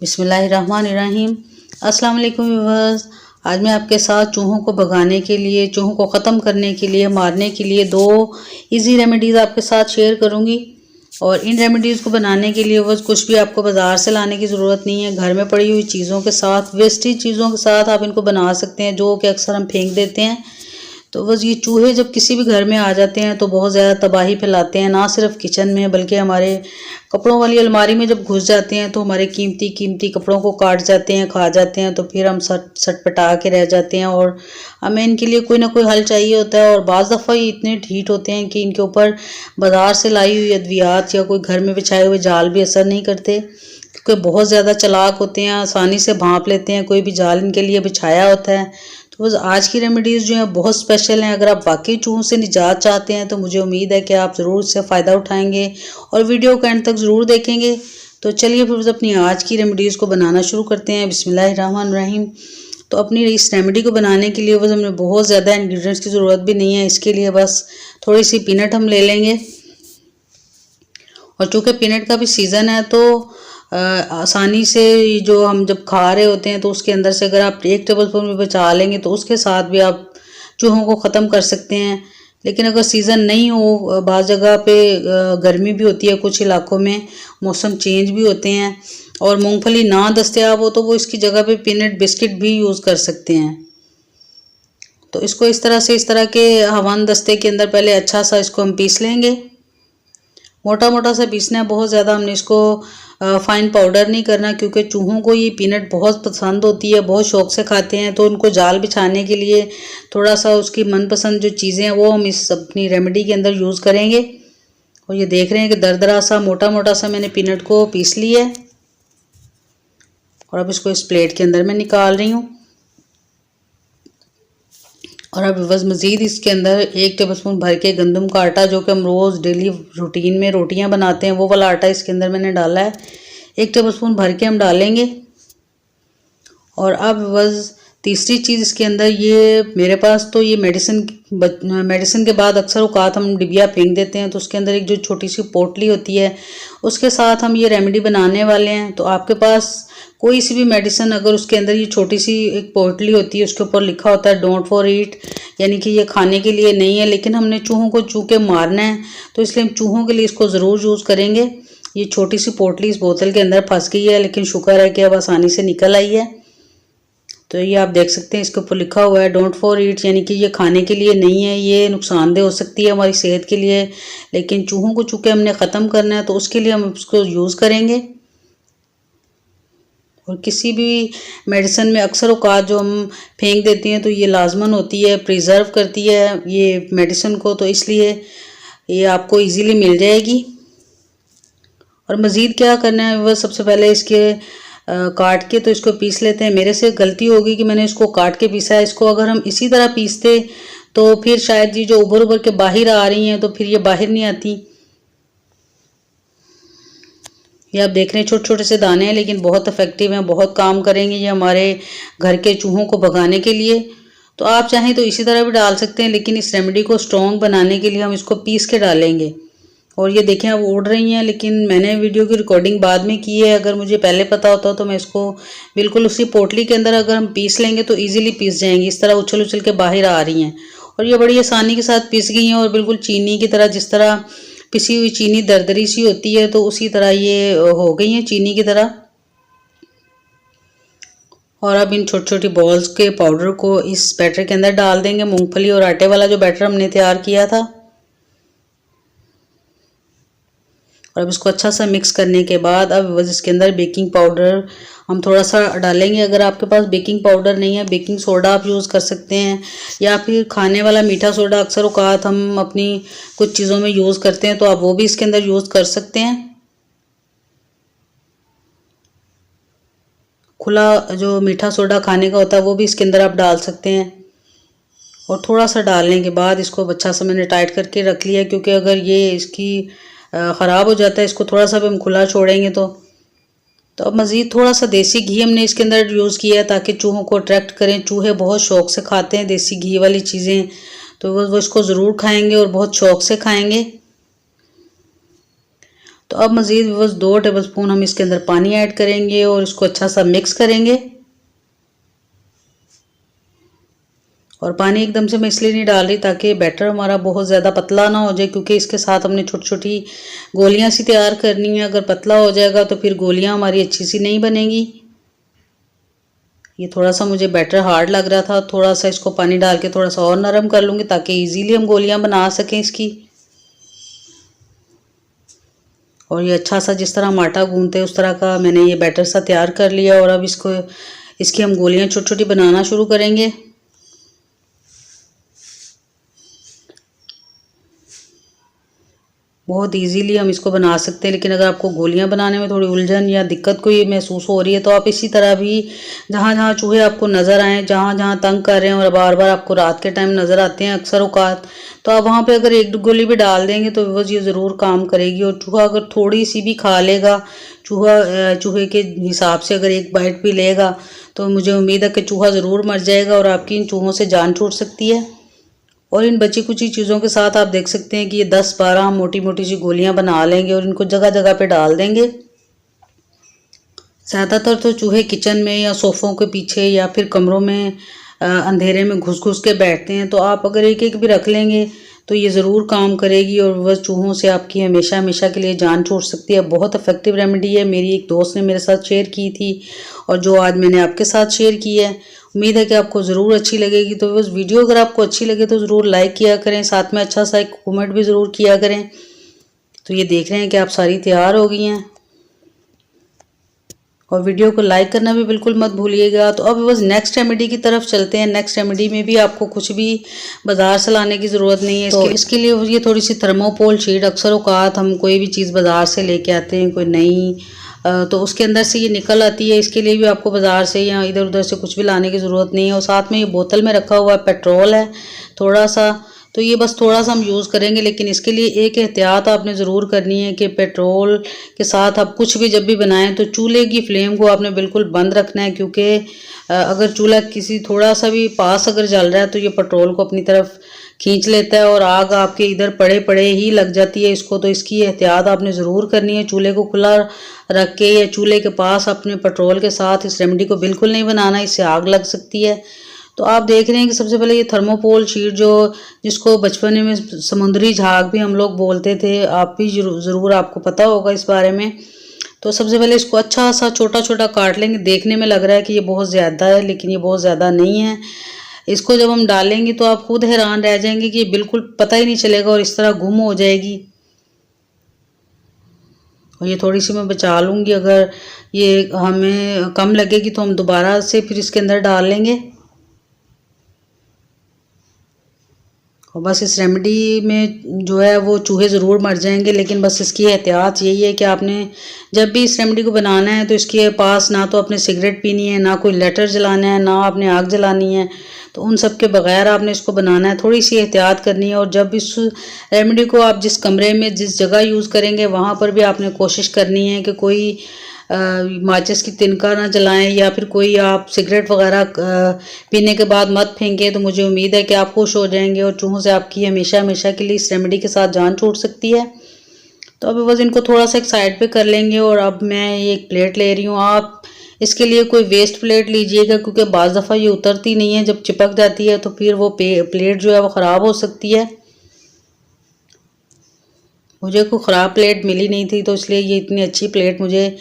बिस्मिल्लाहिर्रहमानिर्रहीम। अस्सलाम वालेकुम व्यूअर्स। आज मैं आपके साथ चूहों को भगाने के लिए, चूहों को ख़त्म करने के लिए, मारने के लिए दो इजी रेमेडीज़ आपके साथ शेयर करूंगी। और इन रेमेडीज़ को बनाने के लिए बस कुछ भी आपको बाज़ार से लाने की ज़रूरत नहीं है। घर में पड़ी हुई चीज़ों के साथ, वेस्टेज चीज़ों के साथ आप इनको बना सकते हैं, जो कि अक्सर हम फेंक देते हैं। तो बस ये चूहे जब किसी भी घर में आ जाते हैं तो बहुत ज़्यादा तबाही फैलाते हैं, ना सिर्फ किचन में बल्कि हमारे कपड़ों वाली अलमारी में जब घुस जाते हैं तो हमारे कीमती कपड़ों को काट जाते हैं, खा जाते हैं। तो फिर हम सटपटा के रह जाते हैं और हमें इनके लिए कोई ना कोई हल चाहिए होता है। और बाज़ दफ़ा ये इतने ढीठ होते हैं कि इनके ऊपर बाज़ार से लाई हुई अद्वियात या कोई घर में बिछाए हुए जाल भी असर नहीं करते, क्योंकि बहुत ज़्यादा चालाक होते हैं, आसानी से भांप लेते हैं कोई भी जाल इनके लिए बिछाया होता है। तो बस आज की रेमेडीज़ जो हैं बहुत स्पेशल हैं। अगर आप वाकई चूहों से निजात चाहते हैं तो मुझे उम्मीद है कि आप ज़रूर इससे फ़ायदा उठाएंगे और वीडियो को एंड तक ज़रूर देखेंगे। तो चलिए फिर अपनी आज की रेमेडीज़ को बनाना शुरू करते हैं। बिस्मिल्लाहिर्रहमानिर्रहीम। तो अपनी इस रेमेडी को बनाने के लिए बस हमें बहुत ज़्यादा इंग्रेडिएंट्स की ज़रूरत भी नहीं है। इसके लिए बस थोड़ी सी पीनट हम ले लेंगे। और चूँकि पीनट का भी सीज़न है तो आसानी से जो हम जब खा रहे होते हैं तो उसके अंदर से अगर आप 1 टेबलस्पून भी बचा लेंगे तो उसके साथ भी आप चूहों को ख़त्म कर सकते हैं। लेकिन अगर सीज़न नहीं हो, बाज़ जगह पे गर्मी भी होती है, कुछ इलाकों में मौसम चेंज भी होते हैं और मूंगफली ना दस्तयाब हो तो वो इसकी जगह पे पीनट बिस्किट भी यूज़ कर सकते हैं। तो इसको इस तरह के हवन दस्ते के अंदर पहले अच्छा सा इसको हम पीस लेंगे। मोटा मोटा सा पीसना है, बहुत ज़्यादा हमने इसको फाइन पाउडर नहीं करना, क्योंकि चूहों को ये पीनट बहुत पसंद होती है, बहुत शौक से खाते हैं। तो उनको जाल बिछाने के लिए थोड़ा सा उसकी मनपसंद जो चीज़ें हैं वो हम इस अपनी रेमेडी के अंदर यूज़ करेंगे। और ये देख रहे हैं कि दरदरा सा मोटा मोटा सा मैंने पीनट को पीस लिया है और अब इसको इस प्लेट के अंदर मैं निकाल रही हूँ। और अब बस मज़ीद इसके अंदर 1 टेबलस्पून भर के गंदम का आटा, जो कि हम रोज़ डेली रूटीन में रोटियां बनाते हैं, वो वाला आटा इसके अंदर मैंने डाला है। 1 टेबलस्पून भर के हम डालेंगे। और अब बस तीसरी चीज़ इसके अंदर, ये मेरे पास तो ये मेडिसिन के बाद अक्सर औकात हम डिबिया फेंक देते हैं, तो उसके अंदर एक जो छोटी सी पोटली होती है उसके साथ हम ये रेमेडी बनाने वाले हैं। तो आपके पास कोई सी भी मेडिसिन, अगर उसके अंदर ये छोटी सी एक पोटली होती है, उसके ऊपर लिखा होता है डोंट फॉर ईट, यानी कि ये खाने के लिए नहीं है, लेकिन हमने चूहों को चूके मारना है, तो इसलिए हम चूहों के लिए इसको ज़रूर यूज़ करेंगे। ये छोटी सी पोटली इस बोतल के अंदर फंस गई है, लेकिन शुक्र है कि अब आसानी से निकल आई है। तो ये आप देख सकते हैं इसके ऊपर लिखा हुआ है डोंट फॉर ईट, यानी कि ये खाने के लिए नहीं है, ये नुकसानदेह हो सकती है हमारी सेहत के लिए, लेकिन चूहों को चूँकि हमने ख़त्म करना है तो उसके लिए हम उसको यूज़ करेंगे। और किसी भी मेडिसिन में अक्सर औकात जो हम फेंक देते हैं तो ये लाजमन होती है, प्रिजर्व करती है ये मेडिसिन को, तो इसलिए ये आपको इजीली मिल जाएगी। और मज़ीद क्या करना है, वह सबसे पहले इसके काट के तो इसको पीस लेते हैं। मेरे से गलती होगी कि मैंने इसको काट के पीसा है। इसको अगर हम इसी तरह पीसते तो फिर शायद ये जो उभर के बाहर आ रही हैं तो फिर ये बाहर नहीं आती। ये आप देख रहे हैं छोटे छोटे से दाने हैं, लेकिन बहुत इफेक्टिव हैं, बहुत काम करेंगे ये हमारे घर के चूहों को भगाने के लिए। तो आप चाहें तो इसी तरह भी डाल सकते हैं, लेकिन इस रेमेडी को स्ट्रॉन्ग बनाने के लिए हम इसको पीस के डालेंगे। और ये देखें अब उड़ रही हैं, लेकिन मैंने वीडियो की रिकॉर्डिंग बाद में की है। अगर मुझे पहले पता होता तो मैं इसको बिल्कुल उसी पोटली के अंदर अगर हम पीस लेंगे तो इजीली पीस जाएंगी। इस तरह उछल उछल के बाहर आ रही हैं और ये बड़ी आसानी के साथ पीस गई हैं। और बिल्कुल चीनी की तरह, जिस तरह पिसी हुई चीनी दरदरी सी होती है, तो उसी तरह ये हो गई हैं चीनी की तरह। और अब इन छोटी छोटी बॉल्स के पाउडर को इस बैटर के अंदर डाल देंगे, मूंगफली और आटे वाला जो बैटर हमने तैयार किया था। और अब इसको अच्छा सा मिक्स करने के बाद अब बस इसके अंदर बेकिंग पाउडर हम थोड़ा सा डालेंगे। अगर आपके पास बेकिंग पाउडर नहीं है, बेकिंग सोडा आप यूज़ कर सकते हैं, या फिर खाने वाला मीठा सोडा अक्सर औकात हम अपनी कुछ चीज़ों में यूज़ करते हैं, तो आप वो भी इसके अंदर यूज़ कर सकते हैं। खुला जो मीठा सोडा खाने का होता है वो भी इसके अंदर आप डाल सकते हैं। और थोड़ा सा डालने के बाद इसको अच्छा सा मैंने टाइट करके रख लिया, क्योंकि अगर ये इसकी ख़राब हो जाता है, इसको थोड़ा सा भी हम खुला छोड़ेंगे तो अब मज़ीद थोड़ा सा देसी घी हमने इसके अंदर यूज़ किया है ताकि चूहों को अट्रैक्ट करें। चूहे बहुत शौक से खाते हैं देसी घी वाली चीज़ें, तो वो इसको ज़रूर खाएंगे और बहुत शौक से खाएंगे। तो अब मज़ीद बस 2 टेबलस्पून हम इसके अंदर पानी ऐड करेंगे और इसको अच्छा सा मिक्स करेंगे। और पानी एकदम से मैं इसलिए नहीं डाल रही ताकि बैटर हमारा बहुत ज़्यादा पतला ना हो जाए, क्योंकि इसके साथ हमने छोटी छोटी गोलियां सी तैयार करनी है। अगर पतला हो जाएगा तो फिर गोलियां हमारी अच्छी सी नहीं बनेंगी। ये थोड़ा सा मुझे बैटर हार्ड लग रहा था, थोड़ा सा इसको पानी डाल के थोड़ा सा और नरम कर लूँगी ताकि इजीली हम गोलियां बना सकें इसकी। और ये अच्छा सा जिस तरह हम आटा गूंथते हैं उस तरह का मैंने ये बैटर सा तैयार कर लिया। और अब इसकी हम गोलियां छोटी छोटी बनाना शुरू करेंगे। बहुत इजीली हम इसको बना सकते हैं, लेकिन अगर आपको गोलियां बनाने में थोड़ी उलझन या दिक्कत कोई महसूस हो रही है तो आप इसी तरह भी जहाँ जहाँ चूहे आपको नज़र आएँ, जहाँ जहाँ तंग कर रहे हैं और बार बार आपको रात के टाइम नज़र आते हैं अक्सर औकात, तो आप वहाँ पे अगर 1 गोली भी डाल देंगे तो बस ये ज़रूर काम करेगी। और चूहा अगर थोड़ी सी भी खा लेगा, चूहे के हिसाब से अगर 1 बाइट भी लेगा तो मुझे उम्मीद है कि चूहा ज़रूर मर जाएगा और आपकी इन चूहों से जान छूट सकती है। और इन बची कुची चीज़ों के साथ आप देख सकते हैं कि ये 10-12 हम मोटी मोटी सी गोलियां बना लेंगे और इनको जगह जगह पे डाल देंगे। ज़्यादातर तो चूहे किचन में या सोफ़ों के पीछे या फिर कमरों में अंधेरे में घुस घुस के बैठते हैं, तो आप अगर एक एक भी रख लेंगे तो ये ज़रूर काम करेगी और वह चूहों से आपकी हमेशा हमेशा के लिए जान छूट सकती है। बहुत इफ़ेक्टिव रेमेडी है, मेरी एक दोस्त ने मेरे साथ शेयर की थी और जो आज मैंने आपके साथ शेयर की है। उम्मीद है कि आपको ज़रूर अच्छी लगेगी। तो बस वीडियो अगर आपको अच्छी लगे तो ज़रूर लाइक किया करें, साथ में अच्छा सा एक कमेंट भी ज़रूर किया करें। तो ये देख रहे हैं कि आप सारी तैयार हो गई हैं और वीडियो को लाइक करना भी बिल्कुल मत भूलिएगा। तो अब बस नेक्स्ट रेमेडी की तरफ चलते हैं। नेक्स्ट रेमेडी में भी आपको कुछ भी बाज़ार से लाने की ज़रूरत नहीं है। तो इसके लिए ये थोड़ी सी थर्मोकोल शीट, अक्सर औकात हम कोई भी चीज़ बाज़ार से लेके आते हैं कोई नई, तो उसके अंदर से ये निकल आती है। इसके लिए भी आपको बाज़ार से या इधर उधर से कुछ भी लाने की ज़रूरत नहीं है। और साथ में ये बोतल में रखा हुआ पेट्रोल है थोड़ा सा, तो ये बस थोड़ा सा हम यूज़ करेंगे। लेकिन इसके लिए एक एहतियात आपने ज़रूर करनी है कि पेट्रोल के साथ आप कुछ भी जब भी बनाएं तो चूल्हे की फ्लेम को आपने बिल्कुल बंद रखना है, क्योंकि अगर चूल्हा किसी थोड़ा सा भी पास अगर जल रहा है तो ये पेट्रोल को अपनी तरफ खींच लेता है और आग आपके इधर पड़े पड़े ही लग जाती है इसको। तो इसकी एहतियात आपने ज़रूर करनी है। चूल्हे को खुला रख के या चूल्हे के पास अपने पेट्रोल के साथ इस रेमेडी को बिल्कुल नहीं बनाना, इससे आग लग सकती है। तो आप देख रहे हैं कि सबसे पहले ये थर्मोकोल शीट जिसको बचपन में समुद्री झाग भी हम लोग बोलते थे, आप भी ज़रूर आपको पता होगा इस बारे में। तो सबसे पहले इसको अच्छा सा छोटा छोटा काट लेंगे। देखने में लग रहा है कि ये बहुत ज़्यादा है, लेकिन ये बहुत ज़्यादा नहीं है। इसको जब हम डालेंगे तो आप खुद हैरान रह जाएंगे कि ये बिल्कुल पता ही नहीं चलेगा और इस तरह गुम हो जाएगी। और ये थोड़ी सी मैं बचा लूँगी, अगर ये हमें कम लगेगी तो हम दोबारा से फिर इसके अंदर डाल लेंगे। और बस इस रेमेडी में जो है वो चूहे ज़रूर मर जाएंगे, लेकिन बस इसकी एहतियात यही है कि आपने जब भी इस रेमेडी को बनाना है तो इसके पास ना तो आपने सिगरेट पीनी है, ना कोई लेटर जलाना है, ना आपने आग जलानी है। तो उन सब के बगैर आपने इसको बनाना है, थोड़ी सी एहतियात करनी है। और जब इस रेमेडी को आप जिस कमरे में जिस जगह यूज़ करेंगे वहाँ पर भी आपने कोशिश करनी है कि कोई माचिस की तिनका ना जलाएं या फिर कोई आप सिगरेट वगैरह पीने के बाद मत फेंकें। तो मुझे उम्मीद है कि आप खुश हो जाएंगे और चूहों से आपकी हमेशा हमेशा के लिए इस रेमेडी के साथ जान छूट सकती है। तो अभी बस इनको थोड़ा सा एक साइड पे कर लेंगे और अब मैं ये एक प्लेट ले रही हूँ। आप इसके लिए कोई वेस्ट प्लेट लीजिएगा, क्योंकि बाज़ दफ़ा ये उतरती नहीं है, जब चिपक जाती है तो फिर वो प्लेट जो है वो ख़राब हो सकती है। मुझे कोई ख़राब प्लेट मिली नहीं थी तो इसलिए ये इतनी अच्छी प्लेट मुझे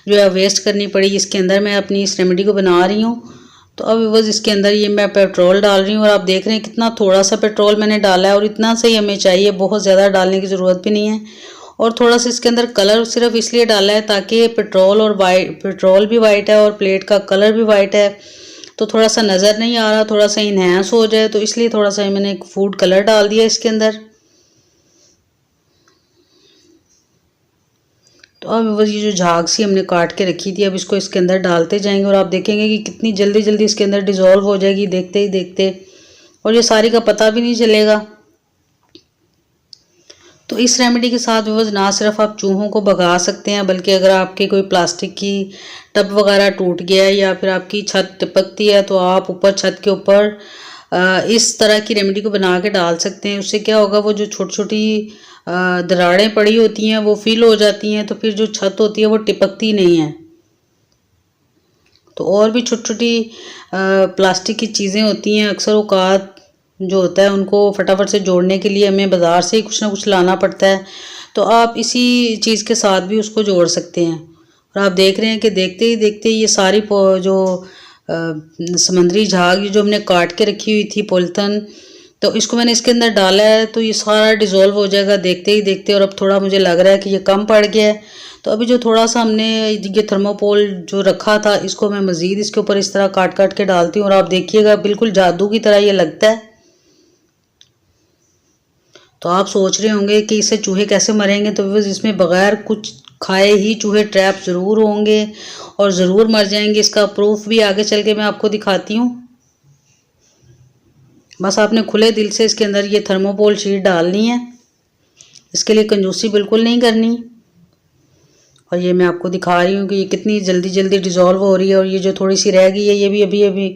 जो है वेस्ट करनी पड़ी। इसके अंदर मैं अपनी इस रेमेडी को बना रही हूँ। तो अब बस इसके अंदर ये मैं पेट्रोल डाल रही हूँ और आप देख रहे हैं कितना थोड़ा सा पेट्रोल मैंने डाला है और इतना से ही हमें चाहिए, बहुत ज़्यादा डालने की ज़रूरत भी नहीं है। और थोड़ा सा इसके अंदर कलर सिर्फ इसलिए डाला है ताकि पेट्रोल भी वाइट है और प्लेट का कलर भी वाइट है, तो थोड़ा सा नज़र नहीं आ रहा, थोड़ा सा इन्हेंस हो जाए, तो इसलिए थोड़ा सा मैंने एक फूड कलर डाल दिया इसके अंदर। तो अब बस ये जो झाग सी हमने काट के रखी थी अब इसको इसके अंदर डालते जाएंगे और आप देखेंगे कि कितनी जल्दी जल्दी इसके अंदर डिज़ोल्व हो जाएगी देखते ही देखते, और ये सारी का पता भी नहीं चलेगा। तो इस रेमेडी के साथ बस ना सिर्फ आप चूहों को भगा सकते हैं, बल्कि अगर आपके कोई प्लास्टिक की टब वगैरह टूट गया है या फिर आपकी छत टिपकती है तो आप ऊपर छत के ऊपर इस तरह की रेमेडी को बना के डाल सकते हैं। उससे क्या होगा, वो जो छोटी छोटी दरारें पड़ी होती हैं वो फिल हो जाती हैं, तो फिर जो छत होती है वो टिपकती नहीं है। तो और भी छोटी छोटी प्लास्टिक की चीज़ें होती हैं, अक्सर औकात जो होता है उनको फटाफट से जोड़ने के लिए हमें बाज़ार से ही कुछ ना कुछ लाना पड़ता है, तो आप इसी चीज़ के साथ भी उसको जोड़ सकते हैं। और आप देख रहे हैं कि देखते ही देखते ये सारी जो समंदरी झाग जो हमने काट के रखी हुई थी पॉलीथीन, तो इसको मैंने इसके अंदर डाला है, तो ये सारा डिज़ोल्व हो जाएगा देखते ही देखते। और अब थोड़ा मुझे लग रहा है कि ये कम पड़ गया है, तो अभी जो थोड़ा सा हमने ये थर्मोकोल जो रखा था इसको मैं मज़ीद इसके ऊपर इस तरह काट काट के डालती हूँ। और आप देखिएगा बिल्कुल जादू की तरह ये लगता है। तो आप सोच रहे होंगे कि इससे चूहे कैसे मरेंगे, तो बस इसमें बगैर कुछ खाए ही चूहे ट्रैप ज़रूर होंगे और ज़रूर मर जाएंगे। इसका प्रूफ भी आगे चल के मैं आपको दिखाती हूँ। बस आपने खुले दिल से इसके अंदर ये थर्मोकोल शीट डालनी है, इसके लिए कंजूसी बिल्कुल नहीं करनी। और ये मैं आपको दिखा रही हूँ कि ये कितनी जल्दी जल्दी डिज़ोल्व हो रही है, और ये जो थोड़ी सी रह गई है ये भी अभी अभी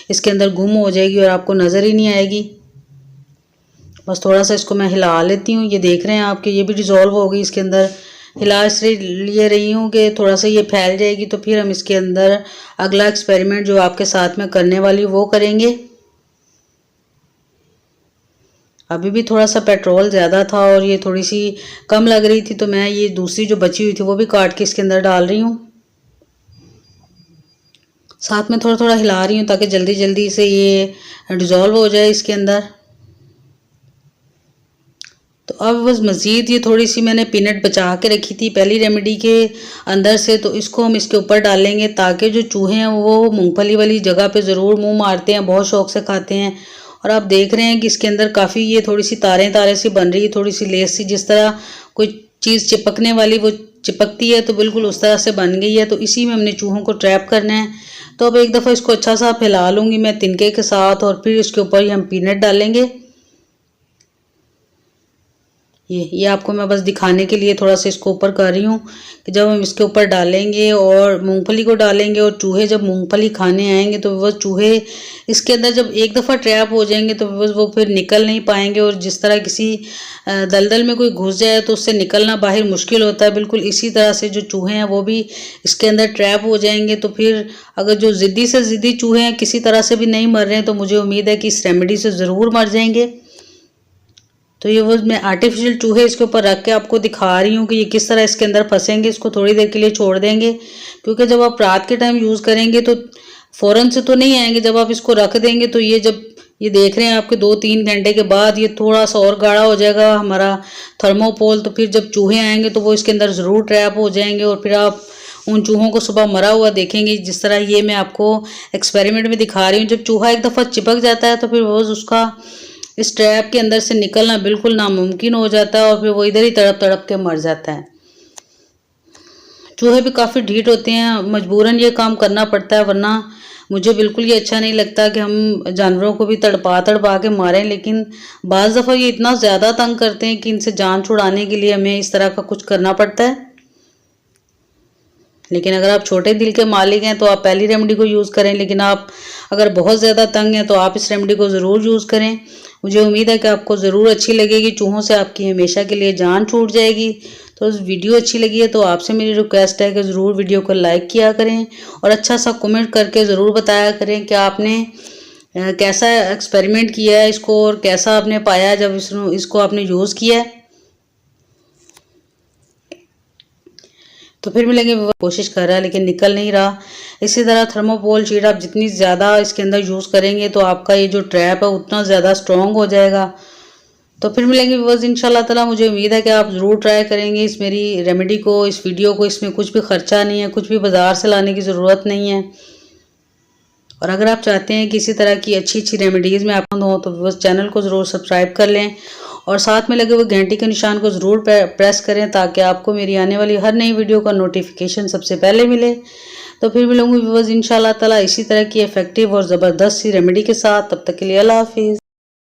इसके अंदर गुम हो जाएगी और आपको नज़र ही नहीं आएगी। बस थोड़ा सा इसको मैं हिला लेती हूँ। ये देख रहे हैं आप कि ये भी डिज़ोल्व हो गई इसके अंदर। हिला इसलिए रही हूँ कि थोड़ा सा ये फैल जाएगी, तो फिर हम इसके अंदर अगला एक्सपेरिमेंट जो आपके साथ में करने वाली वो करेंगे। अभी भी थोड़ा सा पेट्रोल ज़्यादा था और ये थोड़ी सी कम लग रही थी, तो मैं ये दूसरी जो बची हुई थी वो भी काट के इसके अंदर डाल रही हूँ। साथ में थोड़ा थोड़ा हिला रही हूँ ताकि जल्दी जल्दी से ये डिज़ोल्व हो जाए इसके अंदर। तो अब बस मज़ीद ये थोड़ी सी मैंने पीनट बचा के रखी थी पहली रेमेडी के अंदर से, तो इसको हम इसके ऊपर डालेंगे ताकि जो चूहे हैं वो मूंगफली वाली जगह पे ज़रूर मुंह मारते हैं, बहुत शौक से खाते हैं। और आप देख रहे हैं कि इसके अंदर काफ़ी ये थोड़ी सी तारें तारें सी बन रही है, थोड़ी सी लेस सी, जिस तरह कोई चीज़ चिपकने वाली वो चिपकती है, तो बिल्कुल उस तरह से बन गई है। तो इसी में हमने चूहों को ट्रैप करना है। तो अब एक दफ़ा इसको अच्छा सा फैला लूँगी मैं तिनके के साथ, और फिर इसके ऊपर ही हम पीनट डालेंगे। ये आपको मैं बस दिखाने के लिए थोड़ा सा इसको ऊपर कर रही हूँ कि जब हम इसके ऊपर डालेंगे और मूंगफली को डालेंगे और चूहे जब मूंगफली खाने आएंगे, तो वो चूहे इसके अंदर जब एक दफ़ा ट्रैप हो जाएंगे तो बस वो फिर निकल नहीं पाएंगे। और जिस तरह किसी दलदल में कोई घुस जाए तो उससे निकलना बाहर मुश्किल होता है, बिल्कुल इसी तरह से जो चूहे हैं वो भी इसके अंदर ट्रैप हो जाएंगे। तो फिर अगर जो ज़िद्दी से ज़िद्दी चूहे हैं किसी तरह से भी नहीं मर रहे हैं, तो मुझे उम्मीद है कि इस रेमेडी से ज़रूर मर जाएंगे। तो ये वो मैं आर्टिफिशियल चूहे इसके ऊपर रख के आपको दिखा रही हूँ कि ये किस तरह इसके अंदर फंसेंगे। इसको थोड़ी देर के लिए छोड़ देंगे, क्योंकि जब आप रात के टाइम यूज़ करेंगे तो फ़ौरन से तो नहीं आएंगे। जब आप इसको रख देंगे तो ये जब ये देख रहे हैं आपके 2-3 घंटे के बाद ये थोड़ा सा और गाढ़ा हो जाएगा हमारा थर्मोकोल। तो फिर जब चूहे आएंगे तो वो इसके अंदर ज़रूर ट्रैप हो जाएंगे, और फिर आप उन चूहों को सुबह मरा हुआ देखेंगे। जिस तरह ये मैं आपको एक्सपेरिमेंट में दिखा रही हूँ, जब चूहा एक दफ़ा चिपक जाता है तो फिर वो उसका इस ट्रैप के अंदर से निकलना बिल्कुल नामुमकिन हो जाता है, और फिर वो इधर ही तड़प तड़प के मर जाता है। चूहे भी काफ़ी ढीठ होते हैं, मजबूरन ये काम करना पड़ता है, वरना मुझे बिल्कुल ये अच्छा नहीं लगता कि हम जानवरों को भी तड़पा तड़पा के मारें। लेकिन बाज़ दफ़ा ये इतना ज़्यादा तंग करते हैं कि इनसे जान छुड़ाने के लिए हमें इस तरह का कुछ करना पड़ता है। लेकिन अगर आप छोटे दिल के मालिक हैं तो आप पहली रेमेडी को यूज़ करें, लेकिन आप अगर बहुत ज़्यादा तंग हैं तो आप इस रेमेडी को ज़रूर यूज़ करें। मुझे उम्मीद है कि आपको ज़रूर अच्छी लगेगी। चूहों से आपकी हमेशा के लिए जान छूट जाएगी। तो इस वीडियो अच्छी लगी है तो आपसे मेरी रिक्वेस्ट है कि ज़रूर वीडियो को लाइक किया करें और अच्छा सा कमेंट करके ज़रूर बताया करें कि आपने कैसा एक्सपेरिमेंट किया है इसको, और कैसा आपने पाया जब इसको आपने यूज़ किया है। तो फिर मिलेंगे, कोशिश कर रहा है लेकिन निकल नहीं रहा। इसी तरह थर्मोकोल शीट आप जितनी ज़्यादा इसके अंदर यूज़ करेंगे तो आपका ये जो ट्रैप है उतना ज़्यादा स्ट्रॉन्ग हो जाएगा। तो फिर मिलेंगे बस इंशाल्लाह ताला। मुझे उम्मीद है कि आप ज़रूर ट्राई करेंगे इस मेरी रेमेडी को, इस वीडियो को। इसमें कुछ भी ख़र्चा नहीं है, कुछ भी बाज़ार से लाने की ज़रूरत नहीं है। और अगर आप चाहते हैं कि इसी तरह की अच्छी अच्छी रेमेडीज़ में आप हों तो बस चैनल को ज़रूर सब्सक्राइब कर लें और साथ में लगे हुए घंटी के निशान को ज़रूर प्रेस करें ताकि आपको मेरी आने वाली हर नई वीडियो का नोटिफिकेशन सबसे पहले मिले। तो फिर मिलूंगी बस इंशाल्लाह ताला इसी तरह की इफेक्टिव और ज़बरदस्त सी रेमेडी के साथ। तब तक के लिए अल्लाह हाफिज़।